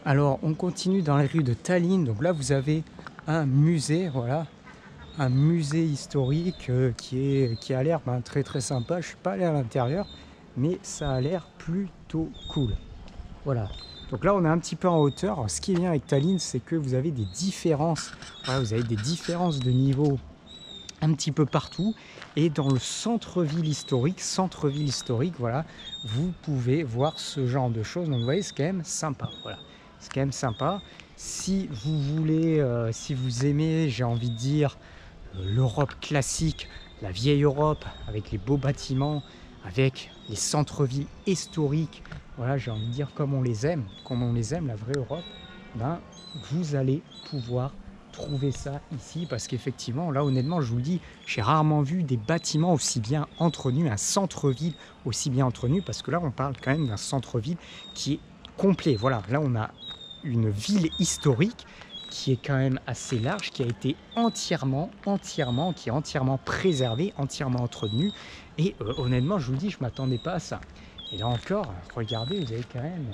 Alors, on continue dans les rues de Tallinn. Donc là, vous avez un musée, voilà, un musée historique qui a l'air très très sympa. Je suis pas allé à l'intérieur, mais ça a l'air plutôt cool. Voilà. Donc là, on est un petit peu en hauteur. Alors, ce qui est bien avec Tallinn, c'est que vous avez des différences. Voilà, vous avez des différences de niveau un petit peu partout. Et dans le centre-ville historique, voilà, vous pouvez voir ce genre de choses. Donc vous voyez, c'est quand même sympa. Voilà, c'est quand même sympa. Si vous voulez, si vous aimez, j'ai envie de dire, l'Europe classique, la vieille Europe, avec les beaux bâtiments, avec les centres-villes historiques, voilà, j'ai envie de dire comme on les aime, la vraie Europe, ben, vous allez pouvoir trouver ça ici, parce qu'effectivement, là, honnêtement, je vous le dis, j'ai rarement vu des bâtiments aussi bien entretenus, un centre-ville aussi bien entretenu, parce que là, on parle quand même d'un centre-ville qui est complet. Voilà, là, on a une ville historique qui est quand même assez large, qui a été entièrement préservée, entièrement entretenue. Et honnêtement, je vous le dis, je ne m'attendais pas à ça. Et là encore, regardez, vous avez quand même...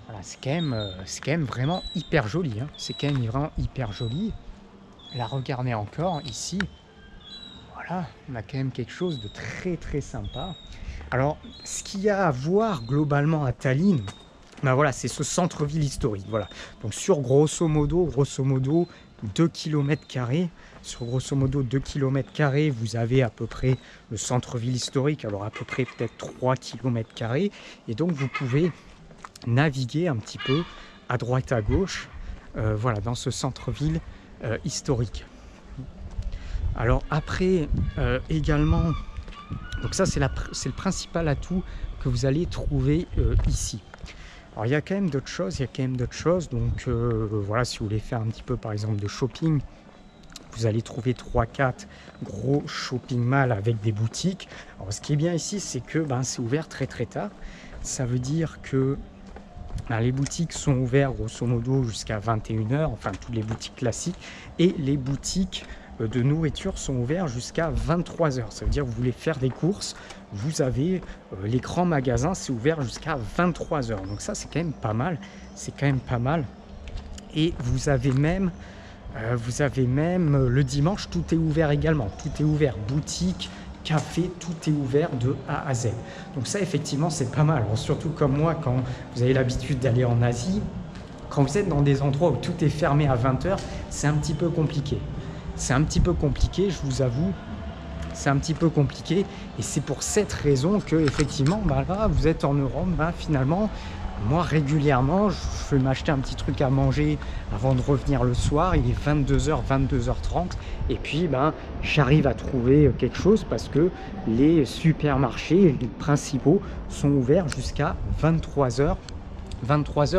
Voilà, c'est quand même vraiment hyper joli. Hein. C'est quand même vraiment hyper joli. Là, regardez encore, ici, voilà, on a quand même quelque chose de très très sympa. Alors, ce qu'il y a à voir globalement à Tallinn, ben voilà, c'est ce centre-ville historique. Voilà. Donc sur grosso modo 2 km². Sur grosso modo 2 km², vous avez à peu près le centre-ville historique, alors à peu près peut-être 3 km². Et donc vous pouvez naviguer un petit peu à droite à gauche, voilà, dans ce centre-ville historique. Alors après, également, donc ça c'est le principal atout que vous allez trouver ici. Alors il y a quand même d'autres choses, donc voilà, si vous voulez faire un petit peu par exemple de shopping, vous allez trouver 3-4 gros shopping malls avec des boutiques. Alors ce qui est bien ici, c'est que c'est ouvert très très tard. Ça veut dire que les boutiques sont ouvertes grosso modo jusqu'à 21h, enfin toutes les boutiques classiques, et les boutiques de nourriture sont ouvertes jusqu'à 23h. Ça veut dire que vous voulez faire des courses, vous avez les grands magasins, c'est ouvert jusqu'à 23h. Donc ça, c'est quand même pas mal. Et vous avez même le dimanche, tout est ouvert également. Tout est ouvert, boutique, café, tout est ouvert de A à Z. Donc ça, effectivement, c'est pas mal. Alors, surtout comme moi, quand vous avez l'habitude d'aller en Asie, quand vous êtes dans des endroits où tout est fermé à 20h, c'est un petit peu compliqué. Je vous avoue. C'est un petit peu compliqué. Et c'est pour cette raison que, effectivement, là, vous êtes en Europe, finalement, moi, régulièrement, je vais m'acheter un petit truc à manger avant de revenir le soir. Il est 22h, 22h30. Et puis, j'arrive à trouver quelque chose parce que les supermarchés, les principaux, sont ouverts jusqu'à 23h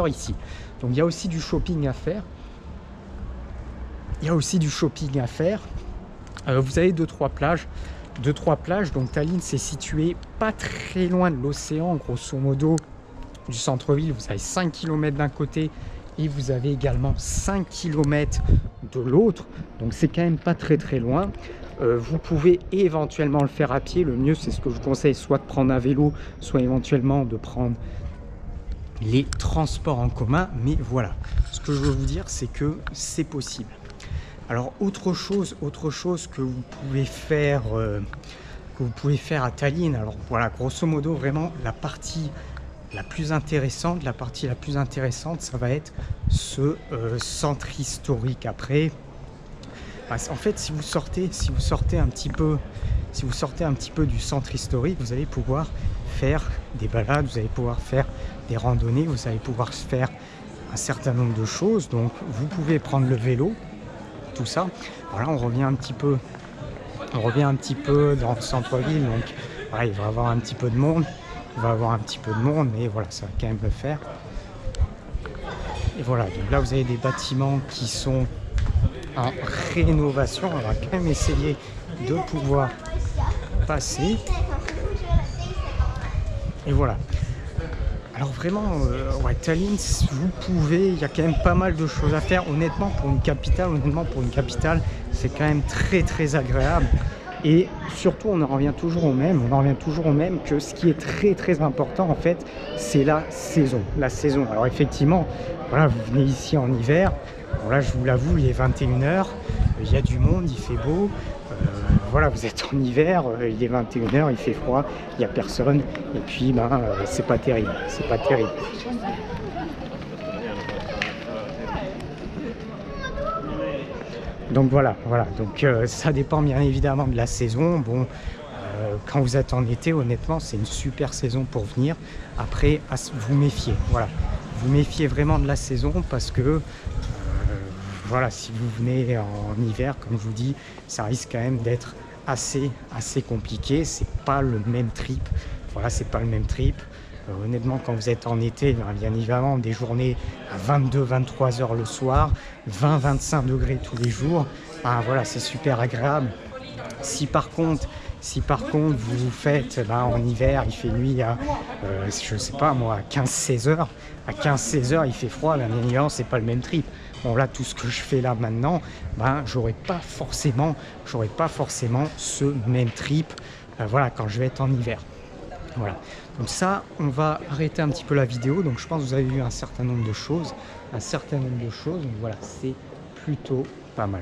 ici. Donc, il y a aussi du shopping à faire. Vous avez 2-3 plages. Donc, Tallinn, c'est situé pas très loin de l'océan, grosso modo. Du centre-ville, vous avez 5 km d'un côté et vous avez également 5 km de l'autre, donc c'est quand même pas très très loin. Vous pouvez éventuellement le faire à pied. Le mieux, c'est ce que je vous conseille, soit de prendre un vélo, soit éventuellement de prendre les transports en commun. Mais voilà, ce que je veux vous dire, c'est que c'est possible. Alors autre chose que vous pouvez faire à Tallinn, alors voilà, grosso modo, vraiment la partie la plus intéressante, ça va être ce centre historique. Après, en fait, si vous sortez un petit peu du centre historique, vous allez pouvoir faire des balades, vous allez pouvoir faire des randonnées, vous allez pouvoir faire un certain nombre de choses. Donc, vous pouvez prendre le vélo, tout ça. Voilà, on revient un petit peu dans le centre-ville. Donc, voilà, il va y avoir un petit peu de monde. Mais voilà, ça va quand même le faire. Et voilà, donc là vous avez des bâtiments qui sont en rénovation. On va quand même essayer de pouvoir passer. Et voilà. Alors vraiment, Tallinn, vous pouvez, il y a quand même pas mal de choses à faire. Honnêtement, pour une capitale, c'est quand même très très agréable. Et surtout, on en revient toujours au même, que ce qui est très très important en fait, c'est la saison. La saison. Alors effectivement, voilà, vous venez ici en hiver, bon là je vous l'avoue, il est 21h, il y a du monde, il fait beau. Voilà, vous êtes en hiver, il est 21h, il fait froid, il n'y a personne, et puis c'est pas terrible, c'est pas terrible. Donc voilà, donc ça dépend bien évidemment de la saison. Bon, quand vous êtes en été, honnêtement, c'est une super saison pour venir. Après, vous méfiez, voilà. Vous méfiez vraiment de la saison parce que, voilà, si vous venez en hiver, comme je vous dis, ça risque quand même d'être assez compliqué. C'est pas le même trip. Voilà, c'est pas le même trip. Honnêtement, quand vous êtes en été, bien évidemment, des journées à 22-23 heures le soir, 20-25 degrés tous les jours, voilà, c'est super agréable. Si par contre vous faites en hiver, il fait nuit à je sais pas moi, à 15-16 heures, il fait froid, bien évidemment c'est pas le même trip. Bon là, tout ce que je fais là maintenant, j'aurais pas forcément ce même trip voilà, quand je vais être en hiver. Voilà, donc ça, on va arrêter un petit peu la vidéo. Donc je pense que vous avez vu un certain nombre de choses, donc voilà, c'est plutôt pas mal.